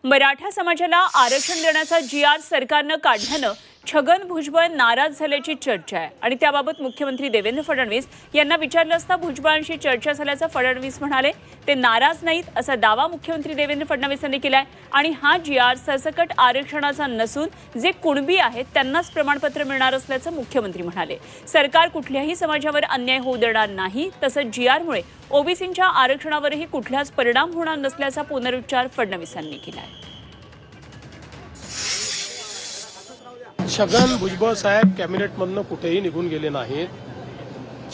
मराठा समाजाला आरक्षण देण्याचा जी.आर. सरकारनं काढल्यानं छगन भुजबळ नाराज झाल्याची चर्चा आहे आणि त्याबाबत मुख्यमंत्री देवेंद्र फडणवीस यांना विचारलं असता भुजबळांशी चर्चा झाल्याचं फडणवीस म्हणाले. ते नाराज नाहीत असा दावा मुख्यमंत्री देवेंद्र फडणवीस यांनी केलाय आणि हा जी.आर. सरसकट आरक्षणाचा नसून जे कुणबी आहेत त्यांनाच प्रमाणपत्र मिळणार असल्याचं मुख्यमंत्री म्हणाले. सरकार कुठल्याही समाजावर अन्याय होऊ देणार नाही, तसंच जी.आर.मुळे ओबीसींच्या आरक्षणावरही कुठलाच परिणाम होणार नसल्याचा पुनरुच्चार फडणवीस यांनी केलाय. छगन भुजबळ साहेब कॅबिनेटमधनं कुठेही निघून गेले नाहीत.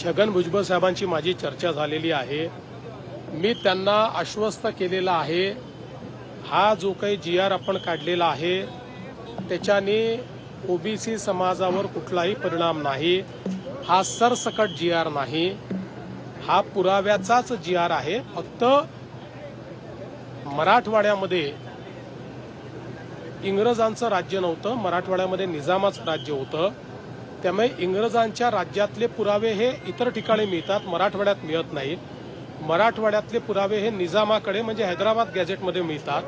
छगन भुजबळ साहेबांची माझी चर्चा झालेली आहे. मी त्यांना आश्वस्त केलेलं आहे, हा जो काही जी.आर. आपण काढलेला आहे त्याच्याने ओबीसी समाजावर कुठलाही परिणाम नाही. हा सरसकट जी.आर. नाही, हा पुराव्याचाच जी.आर. आहे. फक्त मराठवाड्यामध्ये इंग्रजांचं राज्य नव्हतं, मराठवाड्यामध्ये निजामाचं राज्य होतं. त्यामुळे इंग्रजांच्या राज्यातले पुरावे हे इतर ठिकाणी मिळतात, मराठवाड्यात मिळत नाहीत. मराठवाड्यातले पुरावे हे निजामाकडे म्हणजे हैदराबाद गॅझेटमध्ये मिळतात.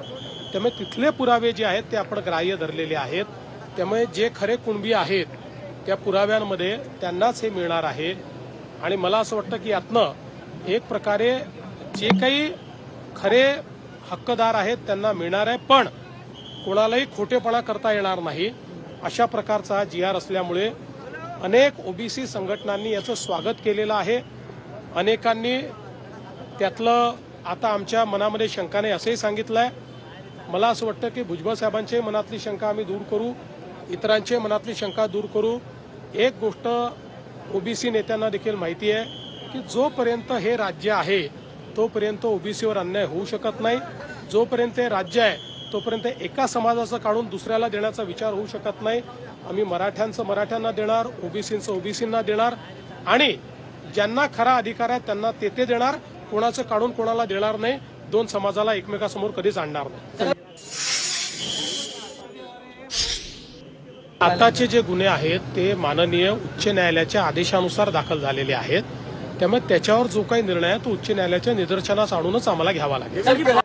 त्यामुळे तिथले पुरावे जे आहेत ते आपण ग्राह्य धरलेले आहेत. त्यामुळे जे खरे कुणबी आहेत त्या पुराव्यांमध्ये त्यांनाच हे मिळणार आहे. आणि मला असं वाटतं की यातनं एक प्रकारे जे काही खरे हक्कदार आहेत त्यांना मिळणार आहे, पण कोणालाही खोटेपणा करता येणार नाही अशा प्रकारचा जी.आर. असल्यामुळे अनेक ओबीसी संघटनांनी याचं स्वागत केलेलं आहे. अनेकांनी त्यातलं आता आमच्या मनामध्ये शंका नाही असंही सांगितलं आहे. मला असं वाटतं की भुजबळ साहेबांच्या मनातली शंका आम्ही दूर करू, इतरांच्या मनातली शंका दूर करू. एक गोष्ट ओबीसी नेत्यांना देखील माहिती आहे की जोपर्यंत हे राज्य आहे तोपर्यंत ओबीसीवर अन्याय होऊ शकत नाही. जोपर्यंत हे राज्य आहे तोपर्यंत एका समाजाचं काढून दुसऱ्याला देण्याचा विचार होऊ शकत नाही. आम्ही मराठ्यांचं मराठ्यांना देणार, ओबीसींचं ओबीसींना देणार आणि ज्यांना खरा अधिकार आहे त्यांना ते देणार. कोणाचं काढून कोणाला देणार नाही. दोन समाजाला एकमेकासमोर कधीच आणणार नाही. आताचे जे गुन्हे आहेत ते माननीय उच्च न्यायालयाच्या आदेशानुसार दाखल झालेले आहेत. त्यामुळे त्याच्यावर जो काही निर्णय आहे तो उच्च न्यायालयाच्या निदर्शनास आणूनच आम्हाला घ्यावा लागेल.